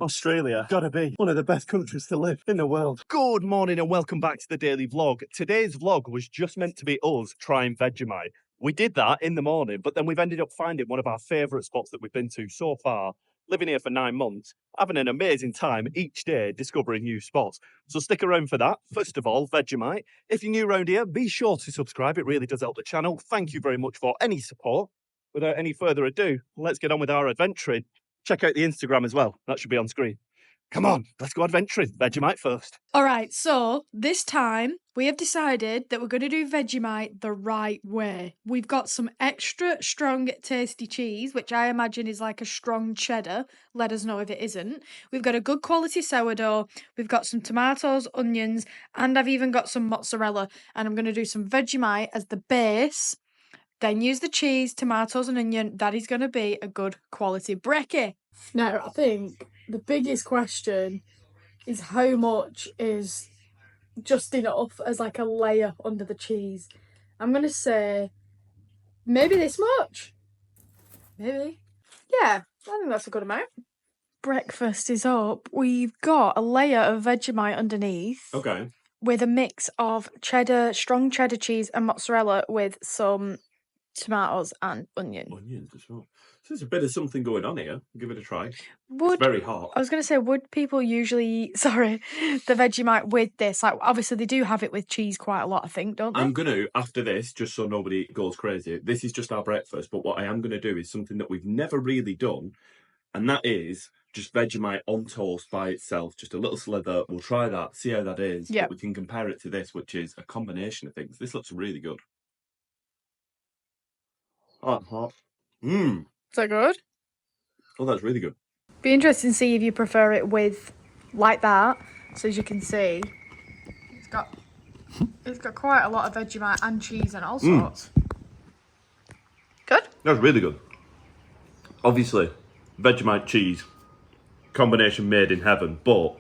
Australia, gotta be one of the best countries to live in the world. Good morning and welcome back to the daily vlog. Today's vlog was just meant to be us trying Vegemite. We did that in the morning, but then we've ended up finding one of our favourite spots that we've been to so far. Living here for 9 months, having an amazing time each day discovering new spots. So stick around for that. First of all, Vegemite. If you're new around here, be sure to subscribe. It really does help the channel. Thank you very much for any support. Without any further ado, let's get on with our adventuring. Check out the Instagram as well. That should be on screen. Come on, let's go adventuring. Vegemite first. All right, so this time we have decided that we're going to do Vegemite the right way. We've got some extra strong, tasty cheese, which I imagine is like a strong cheddar. Let us know if it isn't. We've got a good quality sourdough. We've got some tomatoes, onions, and I've even got some mozzarella. And I'm going to do some Vegemite as the base. Then use the cheese, tomatoes, and onion. That is going to be a good quality brekkie. Now, I think the biggest question is how much is just enough as like a layer under the cheese. I'm going to say maybe this much. Maybe. Yeah, I think that's a good amount. Breakfast is up. We've got a layer of Vegemite underneath. Okay. With a mix of cheddar, strong cheddar cheese and mozzarella with some tomatoes and onion. Onions as well. So there's a bit of something going on here. Give it a try. It's very hot. I was going to say, would people usually eat, the Vegemite with this? Like, obviously they do have it with cheese quite a lot, I think, don't they? I'm going to, after this, just so nobody goes crazy, this is just our breakfast, but what I am going to do is something that we've never really done, and that is just Vegemite on toast by itself, just a little slither. We'll try that, see how that is. Yeah. But we can compare it to this, which is a combination of things. This looks really good. Hot, hot. Mmm. Is that good? Oh, that's really good. Be interesting to see if you prefer it with like that. So as you can see, it's got quite a lot of Vegemite and cheese and all sorts. Good? That's really good. Obviously, Vegemite cheese, combination made in heaven, but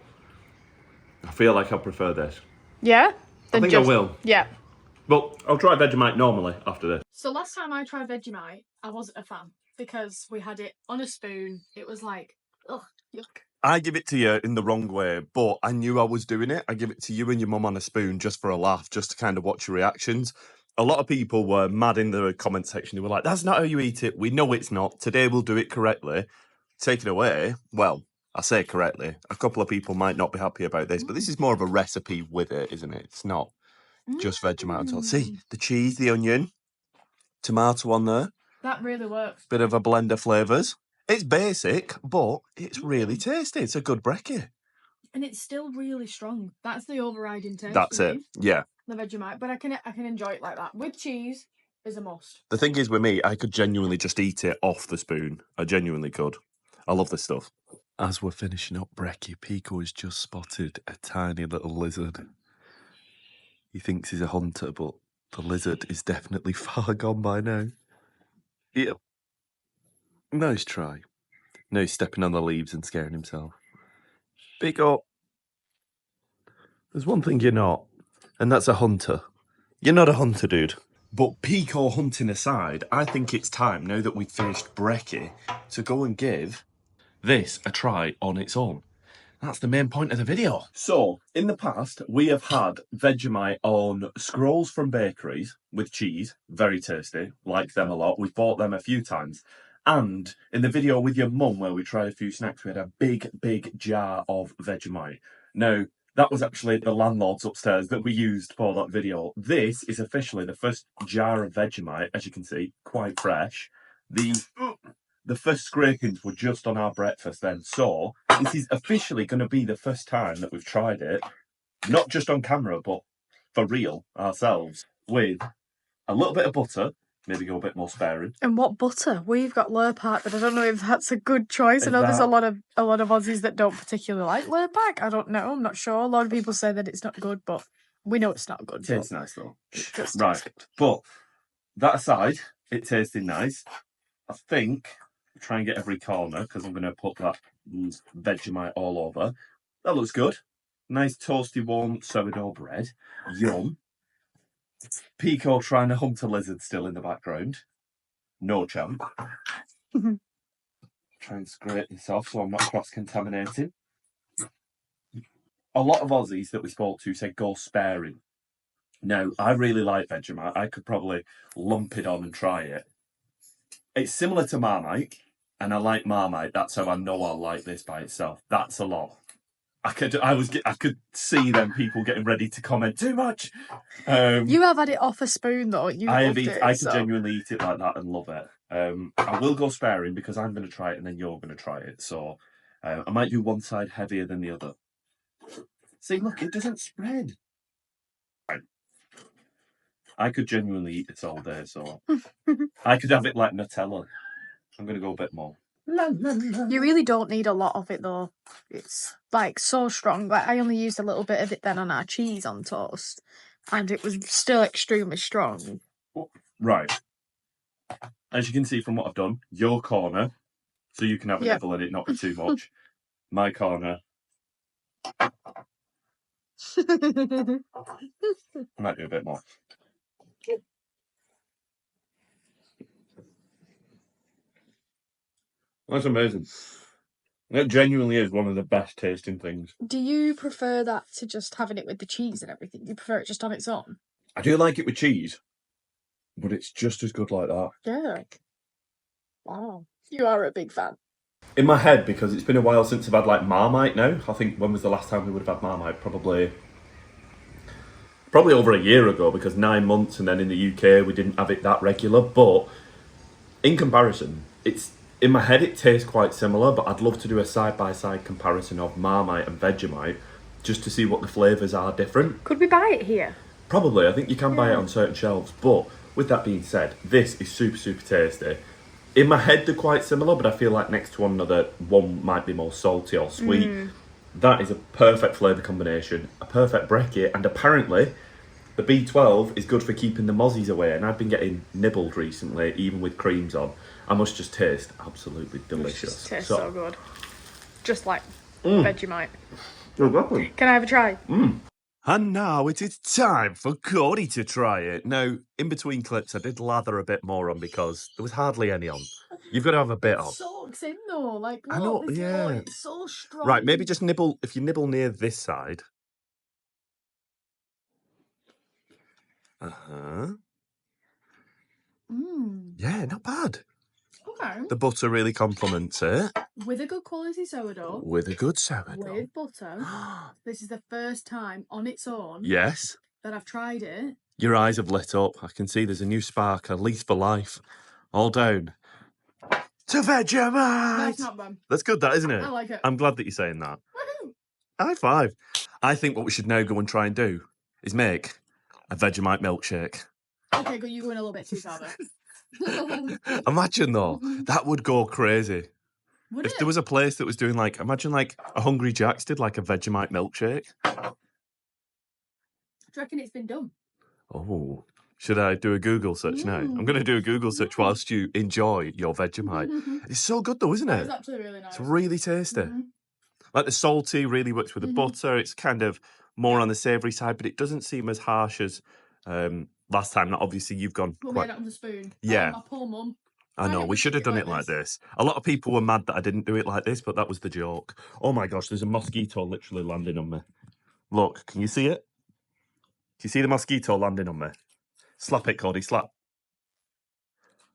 I feel like I prefer this. Yeah? I think I will. Yeah. But I'll try Vegemite normally after this. So last time I tried Vegemite, I wasn't a fan because we had it on a spoon. It was like, ugh, yuck. I give it to you in the wrong way, but I knew I was doing it. I give it to you and your mum on a spoon just for a laugh, just to kind of watch your reactions. A lot of people were mad in the comment section. They were like, that's not how you eat it. We know it's not. Today we'll do it correctly. Take it away. Well, I say correctly. A couple of people might not be happy about this, but this is more of a recipe with it, isn't it? It's not just Vegemite on top. See, the cheese, the onion, tomato on there. That really works. Bit of a blend of flavours. It's basic, but it's really tasty. It's a good brekkie. And it's still really strong. That's the overriding taste. That's it. Yeah. The Vegemite, but I can enjoy it like that. With cheese is a must. The thing is with me, I could genuinely just eat it off the spoon. I genuinely could. I love this stuff. As we're finishing up brekkie, Picco has just spotted a tiny little lizard. He thinks he's a hunter, but the lizard is definitely far gone by now. Yeah. Nice try. No stepping on the leaves and scaring himself. Picco. There's one thing you're not, and that's a hunter. You're not a hunter, dude. But Picco hunting aside, I think it's time, now that we've finished brekkie, to go and give this a try on its own. That's the main point of the video. So, in the past, we have had Vegemite on scrolls from bakeries with cheese. Very tasty. Like them a lot. We've bought them a few times. And in the video with your mum, where we tried a few snacks, we had a big jar of Vegemite. Now, that was actually the landlord's upstairs that we used for that video. This is officially the first jar of Vegemite, as you can see, quite fresh. The first scrapings were just on our breakfast then. So, this is officially going to be the first time that we've tried it, not just on camera, but for real, ourselves, with a little bit of butter. Maybe go a bit more sparing. And what butter? We've got Lurpak, but I don't know if that's a good choice. I know there's a lot of Aussies that don't particularly like Lurpak. I don't know. I'm not sure. A lot of people say that it's not good, but we know it's not good. It tastes nice though. Right. But that aside, it tasted nice. I think I'll try and get every corner because I'm going to put that Vegemite all over. That looks good. Nice toasty warm sourdough bread. Yum. Picco trying to hunt a lizard still in the background. No chance. Try and scrape this off so I'm not cross-contaminating. A lot of Aussies that we spoke to said go sparing. Now, I really like Vegemite. I could probably lump it on and try it. It's similar to Marmite, and I like Marmite. That's how I know I'll like this by itself. That's a lot. I could see them people getting ready to comment too much. You have had it off a spoon though. I could genuinely eat it like that and love it. I will go sparing because I'm going to try it and then you're going to try it. So I might do one side heavier than the other. See, look, it doesn't spread. I could genuinely eat this all day, so I could have it like Nutella. I'm going to go a bit more. You really don't need a lot of it though. It's like so strong. Like I only used a little bit of it then on our cheese on toast, and it was still extremely strong. Right. As you can see from what I've done, your corner, so you can have a nibble in it, not be too much. My corner. I might do a bit more. That's amazing. It genuinely is one of the best tasting things. Do you prefer that to just having it with the cheese and everything? Do you prefer it just on its own? I do like it with cheese, but it's just as good like that. Yeah. Wow. You are a big fan. In my head, because it's been a while since I've had like Marmite now. I think when was the last time we would have had Marmite? Probably over a year ago, because 9 months and then in the UK we didn't have it that regular. But in comparison, it's in my head it tastes quite similar, but I'd love to do a side-by-side comparison of Marmite and Vegemite just to see what the flavours are different. Could we buy it here? Probably. I think you can buy it on certain shelves. But with that being said, this is super, super tasty. In my head, they're quite similar, but I feel like next to one another, one might be more salty or sweet. That is a perfect flavour combination, a perfect brekkie, and apparently the B12 is good for keeping the mozzies away, and I've been getting nibbled recently, even with creams on. I must just taste absolutely delicious. It tastes so good. Just like Vegemite. Exactly. Can I have a try? And now it is time for Cody to try it. Now, in between clips, I did lather a bit more on because there was hardly any on. You've got to have a bit on. Soaks in though, like I know, yeah. It's so strong. Right, maybe just nibble, if you nibble near this side. Yeah, not bad. Okay. The butter really complements it. With a good quality sourdough. With a good sourdough. With butter. This is the first time on its own. Yes. That I've tried it. Your eyes have lit up. I can see there's a new spark, at least for life. All down to Vegemite. That's not bad. That's good, that, isn't it? I like it. I'm glad that you're saying that. Woohoo! High five. I think what we should now go and try and do is make a Vegemite milkshake. Okay, but you're going a little bit too far there. Imagine though, that would go crazy. If there was a place that was doing like, imagine like a Hungry Jack's did like a Vegemite milkshake. Do you reckon it's been done? Oh, should I do a Google search now? I'm going to do a Google search whilst you enjoy your Vegemite. It's so good though, isn't it? It's actually really nice. It's really tasty. Like the salty really works with the butter. It's kind of more on the savoury side, but it doesn't seem as harsh as last time. Now, obviously, you've gone We quite... made it on the spoon. Yeah. My poor mum. I know, we should have done it like this. A lot of people were mad that I didn't do it like this, but that was the joke. Oh my gosh, there's a mosquito literally landing on me. Look, can you see it? Do you see the mosquito landing on me? Slap it, Cody, slap.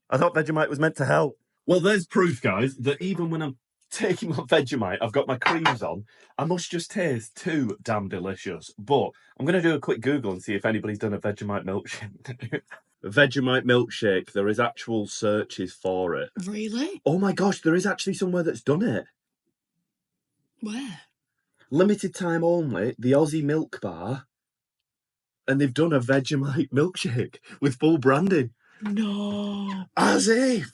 I thought Vegemite was meant to help. Well, there's proof, guys, that even when I'm taking my Vegemite, I've got my creams on, I must just taste too damn delicious. But I'm going to do a quick Google and see if anybody's done a Vegemite milkshake. Vegemite milkshake, there is actual searches for it. Really? Oh my gosh, there is actually somewhere that's done it. Where? Limited time only, the Aussie Milk Bar. And they've done a Vegemite milkshake with full branding. No. As if.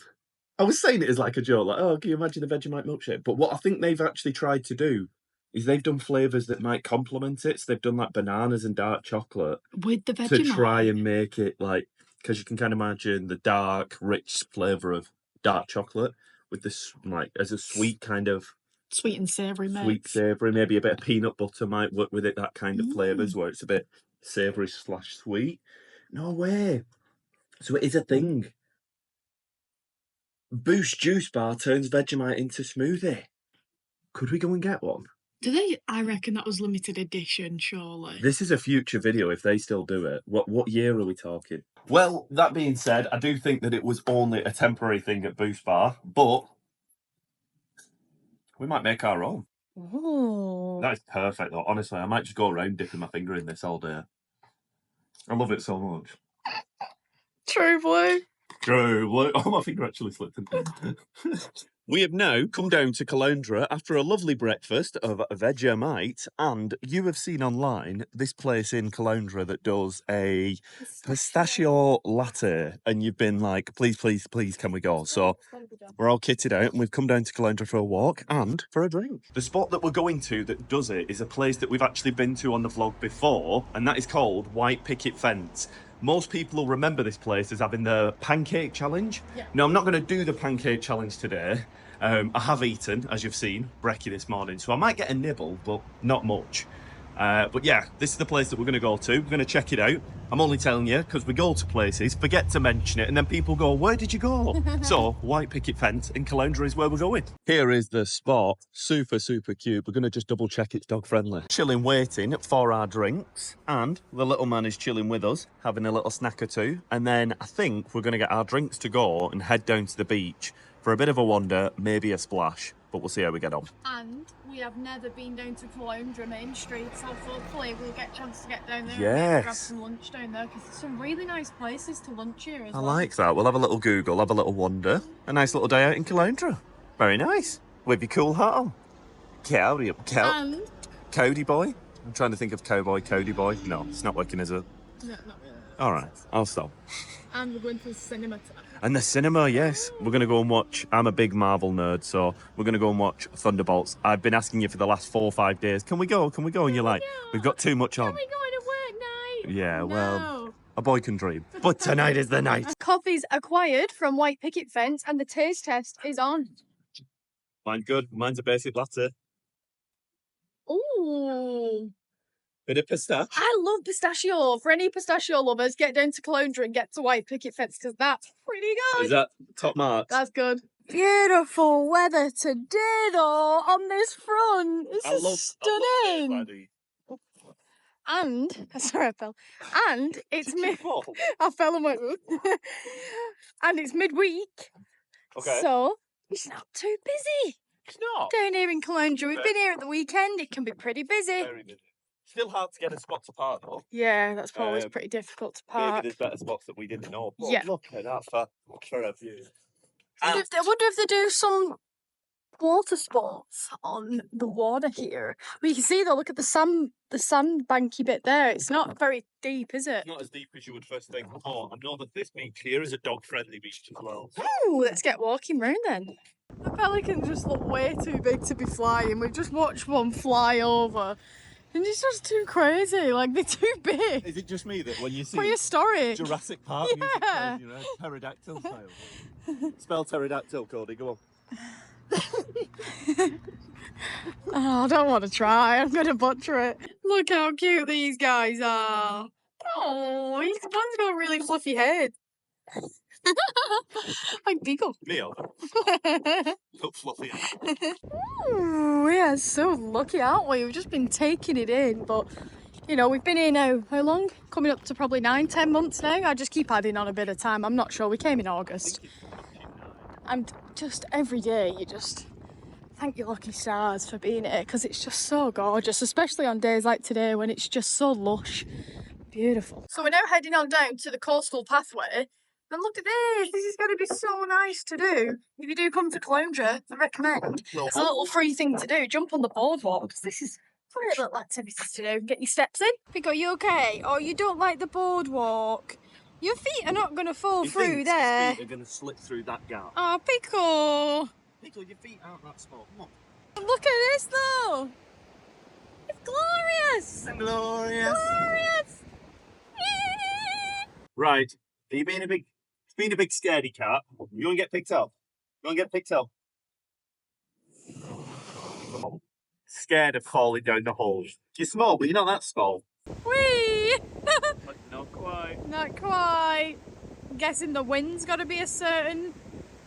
I was saying it as like a joke, like, oh, can you imagine a Vegemite milkshake? But what I think they've actually tried to do is they've done flavours that might complement it. So they've done like bananas and dark chocolate. With the Vegemite? To try and make it like, because you can kind of imagine the dark, rich flavour of dark chocolate with this, like, as a sweet kind of... Sweet and savoury mix. Sweet, savoury, maybe a bit of peanut butter might work with it, that kind of flavours where it's a bit savoury / sweet. No way. So it is a thing. Boost juice bar turns Vegemite into smoothie. Could we go and get one? Do they? I reckon that was limited edition, surely. This is a future video if they still do it. What year are we talking? Well, that being said, I do think that it was only a temporary thing at Boost Bar, but we might make our own. Oh. That is perfect, though. Honestly, I might just go around dipping my finger in this all day. I love it so much. True blue. True blue. Oh, my finger actually slipped in. We have now come down to Caloundra after a lovely breakfast of Vegemite, and you have seen online this place in Caloundra that does a pistachio latte, and you've been like, please, please, please, can we go? So we're all kitted out, and we've come down to Caloundra for a walk and for a drink. The spot that we're going to that does it is a place that we've actually been to on the vlog before, and that is called White Picket Fence. Most people will remember this place as having the pancake challenge. Yeah. Now, I'm not going to do the pancake challenge today. I have eaten, as you've seen, brekkie this morning, so I might get a nibble, but not much. But yeah, this is the place that we're going to go to. We're going to check it out. I'm only telling you because we go to places, forget to mention it, and then people go, where did you go? So, White Picket Fence in Caloundra is where we're going. Here is the spot. Super, super cute. We're going to just double check it's dog friendly. Chilling, waiting for our drinks, and the little man is chilling with us, having a little snack or two. And then I think we're going to get our drinks to go and head down to the beach for a bit of a wander, maybe a splash, but we'll see how we get on. And we have never been down to Caloundra Main Street, so hopefully we'll get a chance to get down there and grab some lunch down there, because there's some really nice places to lunch here as well. I like that. We'll have a little Google, have a little wander. A nice little day out in Caloundra. Very nice. With your cool hat on. Cowdy up, And? Cody boy? I'm trying to think of cowboy, Cody boy. No, it's not working, is it? No, not really. All right, I'll stop. And we're going to the cinema tonight. And the cinema, yes. We're going to go and watch, I'm a big Marvel nerd, so we're going to go and watch Thunderbolts. I've been asking you for the last 4 or 5 days, can we go? Can we go? And you're like, we've got too much on. Can we go on a work night? Yeah, No. well, a boy can dream. But tonight is the night. Coffee's acquired from White Picket Fence and the taste test is on. Mine's good. Mine's a basic latte. Ooh. Bit of pistachio. I love pistachio. For any pistachio lovers, get down to Caloundra and get to White Picket Fence, because that's pretty good. Is that top marks? That's good. Beautiful weather today, though, on this front. This is stunning. And, sorry, I fell. And it's I fell and went, and it's midweek. Okay. So, it's not too busy. It's not. Down here in Caloundra, we've been here at the weekend. It can be pretty busy. Very busy. Still hard to get a spot to park, though. Yeah, that's always pretty difficult to park. Maybe there's better spots that we didn't know. But yeah. Look at that for a view. I wonder if they do some water sports on the water here. Well, you can see though, look at the sandbanky bit there. It's not very deep, is it? It's not as deep as you would first think. Oh, I know that this beach here is a dog-friendly beach as well. Ooh, let's get walking round then. The pelicans just look way too big to be flying. We've just watched one fly over. And it's just too crazy, like they're too big. Is it just me that when you see prehistoric Jurassic Park music playing, you know, pterodactyl style? Spell pterodactyl, Cody, go on. Oh, I don't want to try, I'm going to butcher it. Look how cute these guys are. Oh, one's got a really fluffy head. Like Picco. Me over. Look fluffy. Ooh, we are so lucky, aren't we? We've just been taking it in, but you know, we've been here now, how long? Coming up to probably 9-10 months now. I just keep adding on a bit of time. I'm not sure. We came in August. And just every day you just thank your lucky stars for being here, because it's just so gorgeous, especially on days like today when it's just so lush. Beautiful. So we're now heading on down to the coastal pathway. And look at this, this is going to be so nice to do. If you do come to Caloundra, I recommend. It's a little free thing to do. Jump on the boardwalk, because this is great little activities to do. Get your steps in. Picco, you okay? Or you don't like the boardwalk? Your feet are not going to fall through there. Your feet are going to slip through that gap. Oh, Picco. Picco, your feet aren't that small. Come on. Look at this, though. It's glorious. Glorious. Glorious. Right. Are you being a big scaredy cat? You want to get picked up? You want to get picked up? Scared of falling down the holes. You're small, but you're not that small. Whee! Not quite. Not quite. I'm guessing the wind's got to be a certain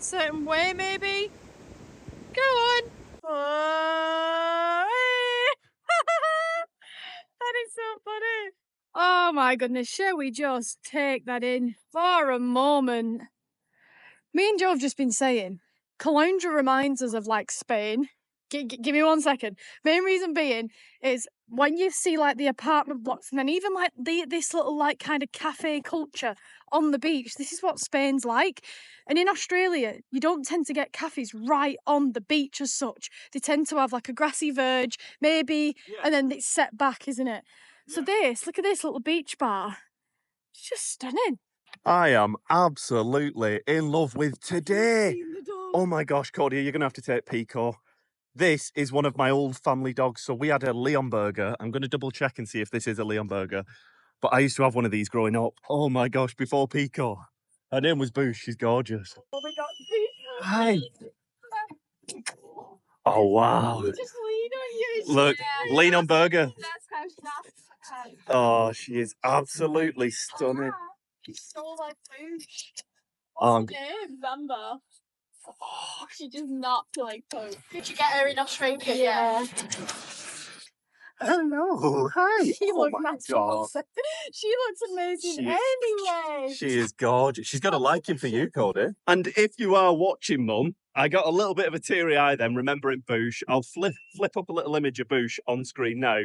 certain way, maybe. Go on. Oh, that is so funny. Oh my goodness, shall we just take that in for a moment? Me and Joe have just been saying, Caloundra reminds us of like Spain. Give me 1 second. Main reason being is when you see like the apartment blocks and then even like this little like kind of cafe culture on the beach, this is what Spain's like. And in Australia, you don't tend to get cafes right on the beach as such. They tend to have like a grassy verge, maybe, and then it's set back, isn't it? So look at this little beach bar. It's just stunning. I am absolutely in love with today. Oh my gosh, Cody, you're going to have to take Picco. This is one of my old family dogs. So we had a Leonberger. I'm going to double check and see if this is a Leonberger. But I used to have one of these growing up. Oh my gosh, before Picco. Her name was Boosh. She's gorgeous. Oh my God, Picco. Hi. Oh wow. Just lean on you. Look, lean on Burger. That's how she's. Oh, she is absolutely stunning. She's so like Boosh. Um, Name, Amber. She does not feel like poop. Did you get her in Australia? Yeah. Hello, hi. She looks God. She looks amazing anyway. She is gorgeous. She's got a liking for you, Cody. And if you are watching, Mum, I got a little bit of a teary eye then, remembering Boosh. I'll flip up a little image of Boosh on screen now.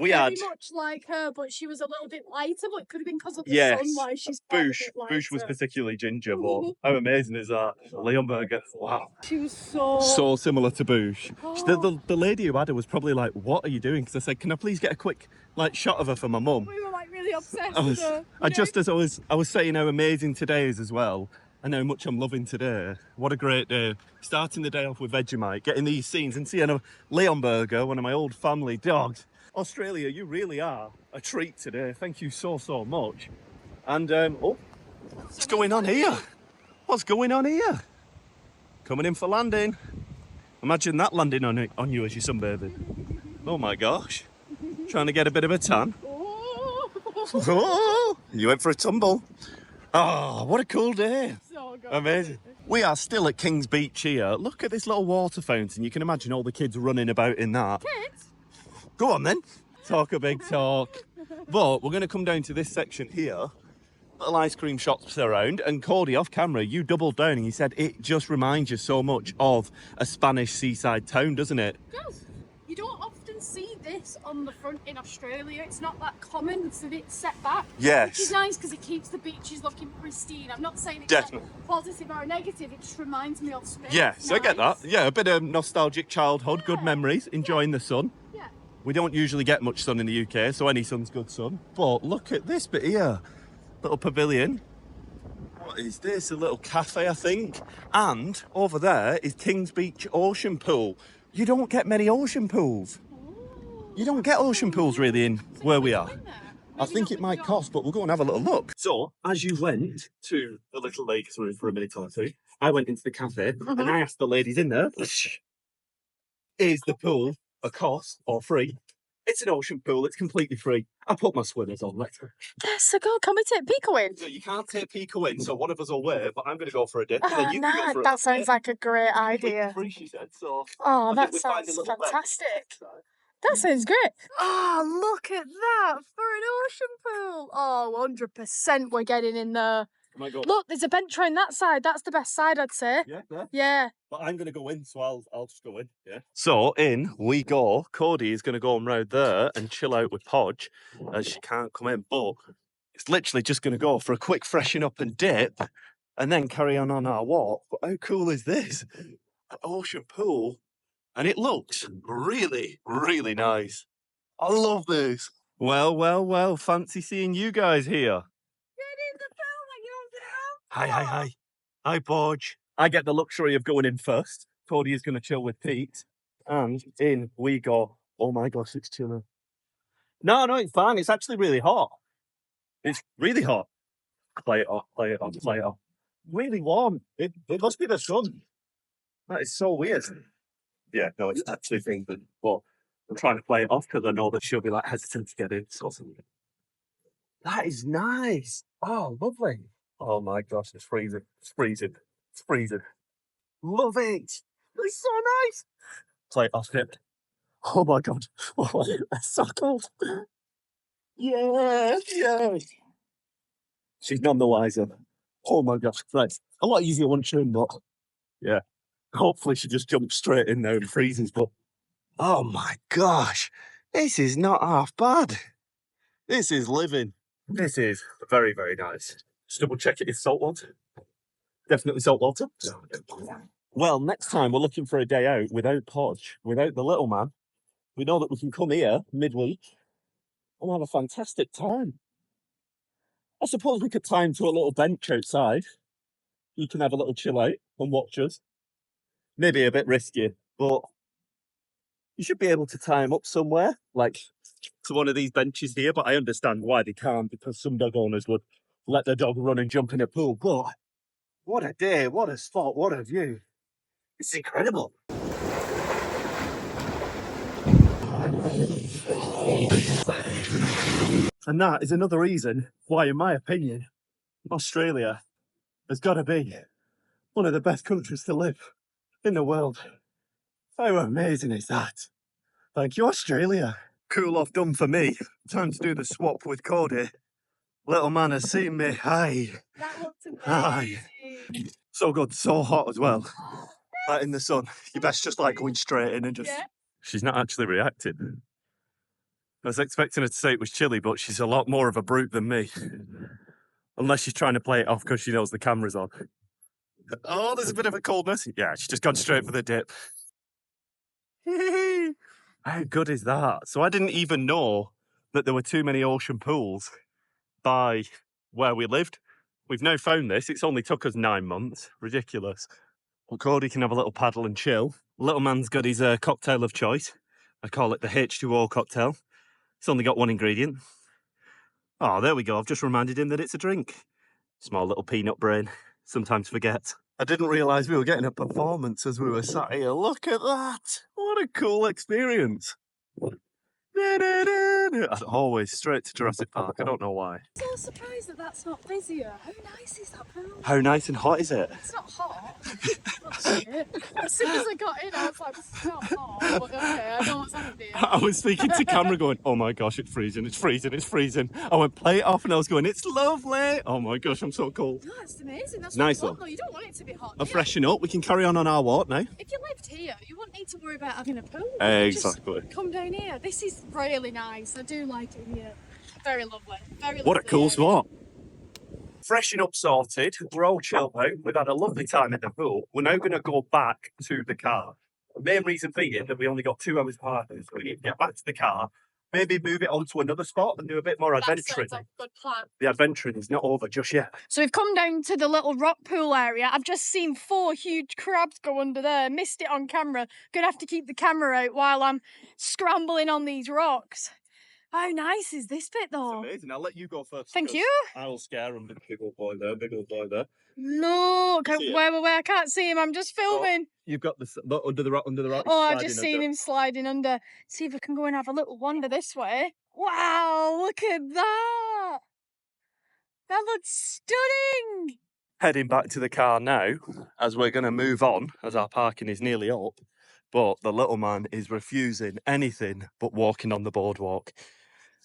We Very had much like her, but she was a little bit lighter, but it could have been because of the yes, sun why she's Boosh. a bit lighter. Boosh was particularly ginger, but how amazing is that? Leonberger. Wow. She was so Similar to Boosh. The lady who had her was probably like, what are you doing? Because I said, can I please get a quick like shot of her for my mum? We were like really obsessed with her. Just as I was saying how amazing today is as well, and how much I'm loving today. What a great day. Starting the day off with Vegemite, getting these scenes and seeing a Leonberger, one of my old family dogs. Australia, you really are a treat today. Thank you so much. And what's going on here? What's going on here? Coming in for landing. Imagine that landing on you as you're sunbathing. Oh my gosh. Trying to get a bit of a tan. Oh, you went for a tumble. Oh, what a cool day. So good. Amazing. We are still at King's Beach here. Look at this little water fountain. You can imagine all the kids running about in that. Kids? Go on then. Talk a big talk. But we're going to come down to this section here. Little ice cream shops around. And Cody, off camera, you doubled down and you said it just reminds you so much of a Spanish seaside town, doesn't it? It does. You don't often see this on the front in Australia. It's not that common, so it's set back. Yes. Which is nice because it keeps the beaches looking pristine. I'm not saying it's Definitely. like positive or negative, it just reminds me of Spain. Yes, I get that. Yeah, a bit of nostalgic childhood, good memories, enjoying the sun. Yeah. We don't usually get much sun in the UK, so any sun's good sun. But look at this bit here. Little pavilion. What is this? A little cafe, I think. And over there is King's Beach Ocean Pool. You don't get many ocean pools. You don't get ocean pools really in where we are. I think it might cost, but we'll go and have a little look. So, as you went to the little lake room for a minute or two, I went into the cafe and I asked the ladies in there, is the pool a cost or free? It's an ocean pool, it's completely free. I put my swimmers on, let's go. So go, can we take Picco in? So you can't take Picco in, so one of us will wait, but I'm going to go for a dip. Oh, nah, that sounds like a great idea. Free, she said, so oh, that sounds fantastic. That sounds great. Oh, look at that for an ocean pool. Oh, 100% we're getting in there. Look, there's a bench around that side. That's the best side, I'd say. Yeah, there. Yeah. But I'm going to go in, so I'll just go in, yeah. So, in we go. Cody is going to go round there and chill out with Podge, as she can't come in. But it's literally just going to go for a quick freshen up and dip, and then carry on our walk. But how cool is this? An ocean pool. And it looks really, really nice. I love this. Well, fancy seeing you guys here. Hi. Hi, Podge. I get the luxury of going in first. Cody is going to chill with Pete. And in we go. Oh my gosh, it's chilling. No, it's fine. It's actually really hot. It's really hot. Play it off. Really warm. It must be the sun. That is so weird. Yeah, no, it's actually thinking. But I'm trying to play it off because I know that she'll be like hesitant to get in. So that is nice. Oh, lovely. Oh my gosh, it's freezing. Love it. It's so nice. Play it off it. Oh my god. Oh, that's so cold. Yeah, yeah. She's none the wiser. Oh my gosh. Right. A lot easier one tune, but yeah. Hopefully she just jumps straight in there and freezes, but oh my gosh. This is not half bad. This is living. This is very, very nice. Just double check it is salt water. Definitely salt water. Well, next time we're looking for a day out without Podge, without the little man. We know that we can come here midweek and have a fantastic time. I suppose we could tie him to a little bench outside. You can have a little chill out and watch us. Maybe a bit risky, but you should be able to tie him up somewhere, like to one of these benches here. But I understand why they can't, because some dog owners would let their dog run and jump in a pool. But what a day, what a spot, what a view. It's incredible. And that is another reason why, in my opinion, Australia has got to be one of the best countries to live in the world. How amazing is that? Thank you, Australia. Cool off done for me. Time to do the swap with Cody. Little man has seen me. Hi. That looks amazing. Hi. So good, so hot as well. Like in the sun. You best just like going straight in and just... Yeah. She's not actually reacted. I was expecting her to say it was chilly, but she's a lot more of a brute than me. Unless she's trying to play it off because she knows the camera's on. Oh, there's a bit of a coldness. Yeah, she's just gone straight for the dip. How good is that? So I didn't even know that there were too many ocean pools by where we lived. We've now found this. It's only took us 9 months. Ridiculous. Well, Cody can have a little paddle and chill. Little man's got his cocktail of choice. I call it the H2O cocktail. It's only got one ingredient. Oh, there we go. I've just reminded him that it's a drink. Small little peanut brain. Sometimes forget. I didn't realise we were getting a performance as we were sat here. Look at that. What a cool experience. As always, straight to Jurassic Park. I don't know why. I'm so surprised that that's not busier. How nice is that pool? How nice and hot is it? It's not hot. That's it. As soon as I got in, I was like, it's not hot. But okay, I know what's happening. I was speaking to camera going, oh my gosh, it's freezing, it's freezing, it's freezing. I went, play it off, and I was going, it's lovely. Oh my gosh, I'm so cold. No, it's amazing. That's nice what you want, though. You don't want it to be hot. I'll freshen up. We can carry on our walk now. If you lived here, you wouldn't need to worry about having a pool. Exactly. Just come down here. This is really nice. I do like it here. Very lovely. Very lovely. What a cool spot. Freshen up sorted. We're all chilled out. We've had a lovely time in the pool. We're now going to go back to the car. The main reason being that we only got 2 hours parking, so we need to get back to the car, maybe move it on to another spot and do a bit more adventuring. That's a good plan. The adventuring is not over just yet. So we've come down to the little rock pool area. I've just seen 4 huge crabs go under there. Missed it on camera. Gonna have to keep the camera out while I'm scrambling on these rocks. How nice is this bit, though? It's amazing. I'll let you go first. Thank you. I'll scare him. Big old boy there, big old boy there. Look, where I can't see him. I'm just filming. Oh, you've got the under the rock. Oh, I've just seen him sliding under. See if I can go and have a little wander this way. Wow, look at that. That looks stunning. Heading back to the car now, as we're going to move on, as our parking is nearly up. But the little man is refusing anything but walking on the boardwalk.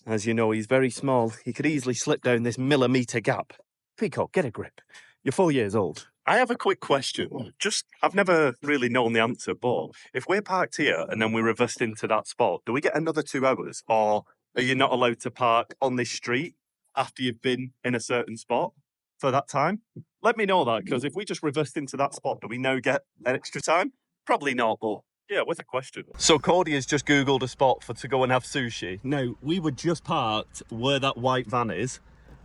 As you know, he's very small. He could easily slip down this millimetre gap. Picco, get a grip. You're 4 years old. I have a quick question. I've never really known the answer, but if we're parked here and then we reversed into that spot, do we get another 2 hours? Or are you not allowed to park on this street after you've been in a certain spot for that time? Let me know that, because if we just reversed into that spot, do we now get an extra time? Probably not, but yeah, with a question. So Cody has just Googled a spot to go and have sushi. Now, we were just parked where that white van is,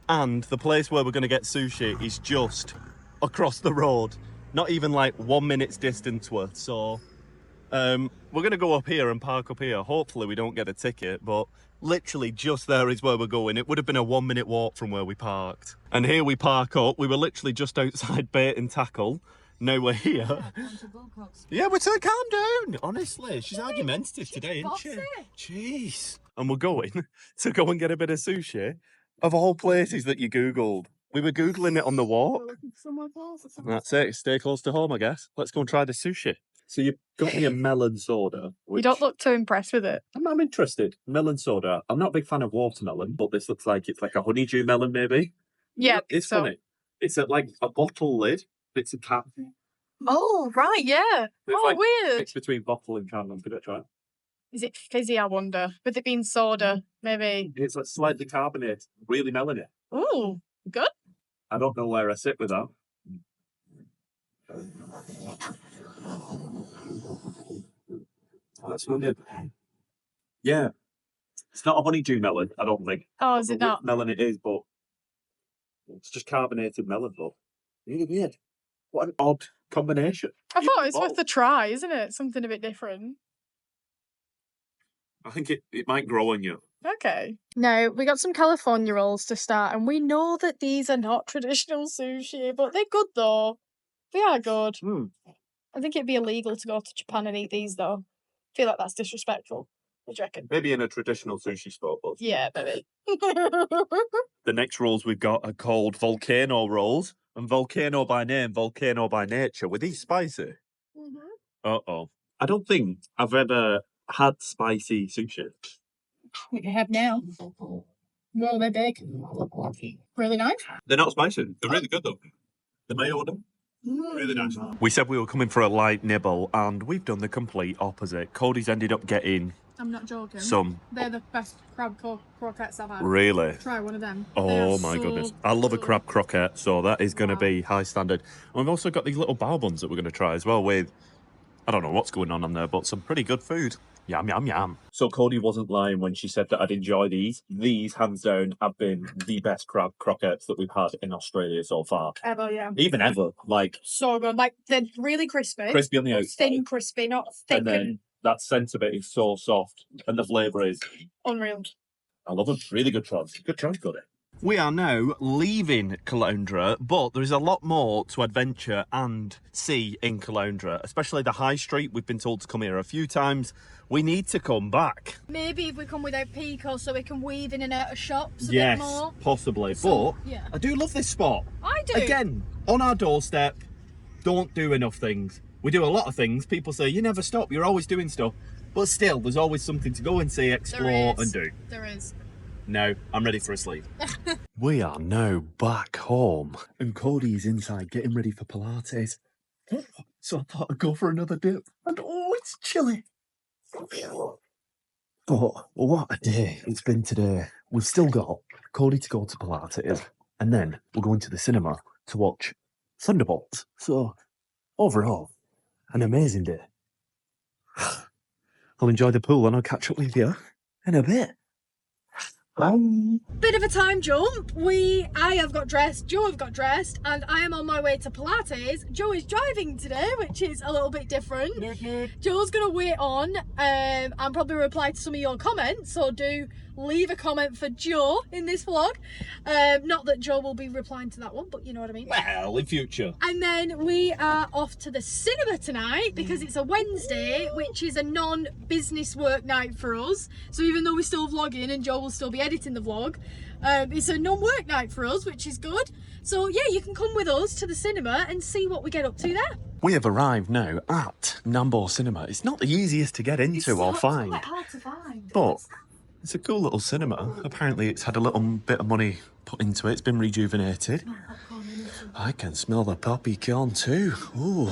and the place where we're going to get sushi is just across the road. Not even like 1 minute's distance worth. So we're going to go up here and park up here. Hopefully we don't get a ticket, but literally just there is where we're going. It would have been a 1 minute walk from where we parked. And here we park up. We were literally just outside Bait and Tackle. Now we're here. Yeah, we're calm down. Honestly, she's argumentative today, isn't she? Jeez. And we're going to go and get a bit of sushi. Of all places that you Googled, We were Googling it on the walk. That's it. Stay close to home, I guess. Let's go and try the sushi. So you've got me a melon soda. You don't look too impressed with it. I'm interested. Melon soda. I'm not a big fan of watermelon, but this looks like it's like a honeydew melon, maybe. Yeah, It's funny. It's like a bottle lid. It's a cap. Oh, right, yeah. Weird. It's between bottle and can. I'm going to try it. Is it fizzy, I wonder? With it being soda, maybe. It's like slightly carbonated, really melony. Ooh, good. I don't know where I sit with that. That's good. Yeah. It's not a honeydew melon, I don't think. Oh, is it not? Melon it is, but it's just carbonated melon, though. Really weird. What an odd combination. I thought it's worth a try, isn't it? Something a bit different. I think it might grow on you. Okay. Now, we got some California rolls to start, and we know that these are not traditional sushi, but they're good, though. They are good. I think it'd be illegal to go to Japan and eat these, though. I feel like that's disrespectful. What do you reckon? Maybe in a traditional sushi spot, but... Yeah, maybe. The next rolls we've got are called volcano rolls. And volcano by name, volcano by nature. Were these spicy? Uh-oh. I don't think I've ever had spicy sushi. What you have now. Well, they're big. Really nice. They're not spicy. They're really good, though. The mayo on them. Really nice. We said we were coming for a light nibble, and we've done the complete opposite. Cody's ended up getting... I'm not joking. Some... They're the best crab croquettes I've had. Really? Try one of them. Oh my goodness. I love a crab croquette, so that is going to be high standard. And we've also got these little bao buns that we're going to try as well with... I don't know what's going on there, but some pretty good food. Yum, yum, yum. So Cody wasn't lying when she said that I'd enjoy these. These, hands down, have been the best crab croquettes that we've had in Australia so far. Ever, yeah. Even ever. Like... So good. Like, they're really crispy. Crispy on the outside. Thin crispy, not thick. And then that centre bit is so soft. And the flavour is... unreal. I love them. Really good choice. Good choice, Cody. We are now leaving Caloundra, but there is a lot more to adventure and see in Caloundra, especially the high street. We've been told to come here a few times. We need to come back. Maybe if we come without Picco so we can weave in and out of shops a yes, bit more. Possibly. So, but yeah. I do love this spot. I do. Again, on our doorstep, don't do enough things. We do a lot of things. People say, you never stop, you're always doing stuff. But still, there's always something to go and see, explore and do. There is. No, I'm ready for a sleep. We are now back home. And Cody is inside getting ready for Pilates. So I thought I'd go for another dip. And oh, it's chilly. But what a day it's been today. We've still got Cody to go to Pilates. And then we're going to the cinema to watch Thunderbolts. So, overall, an amazing day. I'll enjoy the pool and I'll catch up with you in a bit. Bit of a time jump. I have got dressed, Joe have got dressed, and I am on my way to Pilates. Joe is driving today, which is a little bit different. Joe's gonna wait on and probably reply to some of your comments, so do leave a comment for Joe in this vlog. Not that Joe will be replying to that one, but you know what I mean. Well, in future. And then we are off to the cinema tonight because it's a Wednesday, which is a non-business work night for us. So even though we're still vlogging and Joe will still be editing the vlog, it's a non-work night for us, which is good. So yeah, you can come with us to the cinema and see what we get up to there. We have arrived now at Nambour Cinema. It's not the easiest to get into or find. It's quite hard to find. But it's a cool little cinema. Apparently it's had a little bit of money put into it. It's been rejuvenated. I can smell the poppy corn too. Ooh,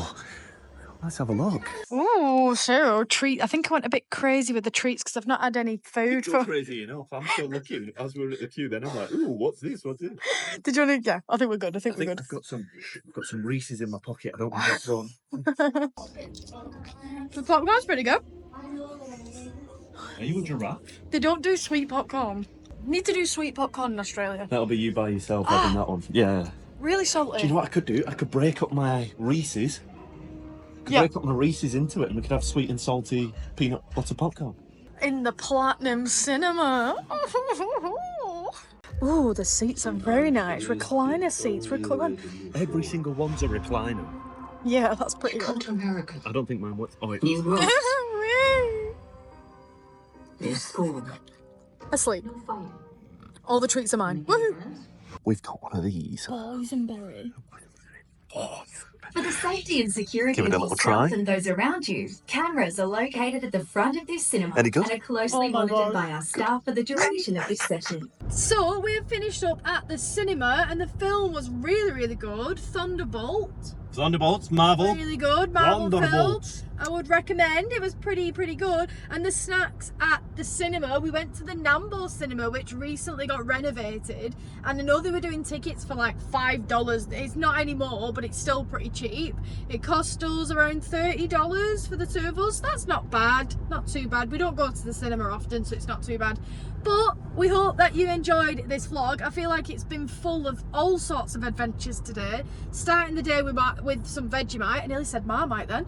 let's have a look. Ooh, so treat. I think I went a bit crazy with the treats because I've not had any food for. Crazy enough. I'm still looking. As we were at the queue, then I'm like, ooh, what's this? What's this? Did you want to? Yeah, I think we're good. I think we're good. I've got some Reese's in my pocket. I don't want that one. The popcorn's pretty good. Are you a giraffe? They don't do sweet popcorn. Need to do sweet popcorn in Australia. That'll be you by yourself having that one. Yeah. Really salty. Do you know what I could do? I could break up my Reese's. Break up my Reese's into it and we could have sweet and salty peanut butter popcorn. In the Platinum Cinema. Ooh, the seats are very nice. Recliner seats. Every single one's a recliner. Yeah, that's pretty good. I don't think mine was. Oh, wait. New rules. There's school. Asleep. All the treats are mine. Woohoo! we've got one of these. Boysenberry. For the safety and security Give it a of little yourself try. and those around you, cameras are located at the front of this cinema Any good? and are closely Oh my monitored God. by our staff for the duration of this session. So we have finished up at the cinema and the film was really, really good. Thunderbolt. Thunderbolts, Marvel. Really good. Marvel film. Thunderbolts. I would recommend. It was pretty good. And the snacks at the cinema, we went to the Nambo cinema, which recently got renovated. And I know they were doing tickets for like $5. It's not anymore, but it's still pretty cheap. It cost us around $30 for the two of us. That's not bad. Not too bad. We don't go to the cinema often, so it's not too bad. But we hope that you enjoyed this vlog. I feel like it's been full of all sorts of adventures today. Starting the day with some Vegemite. I nearly said Marmite then.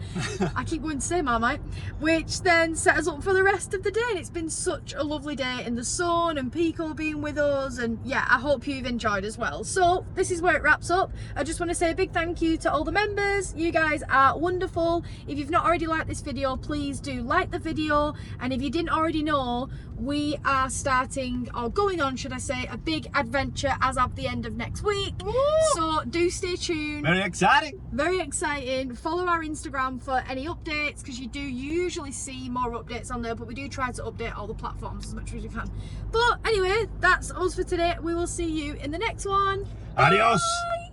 I keep going to say Marmite. Which then set us up for the rest of the day. And it's been such a lovely day in the sun and Picco being with us. And yeah, I hope you've enjoyed as well. So this is where it wraps up. I just want to say a big thank you to all the members. You guys are wonderful. If you've not already liked this video, please do like the video. And if you didn't already know, we are starting, or going on should I say, a big adventure as of the end of next week. Woo! So do stay tuned. Very exciting. Very exciting. Follow our Instagram for any updates, because you do usually see more updates on there, but we do try to update all the platforms as much as we can. But anyway, that's us for today. We will see you in the next one. Adios. Bye.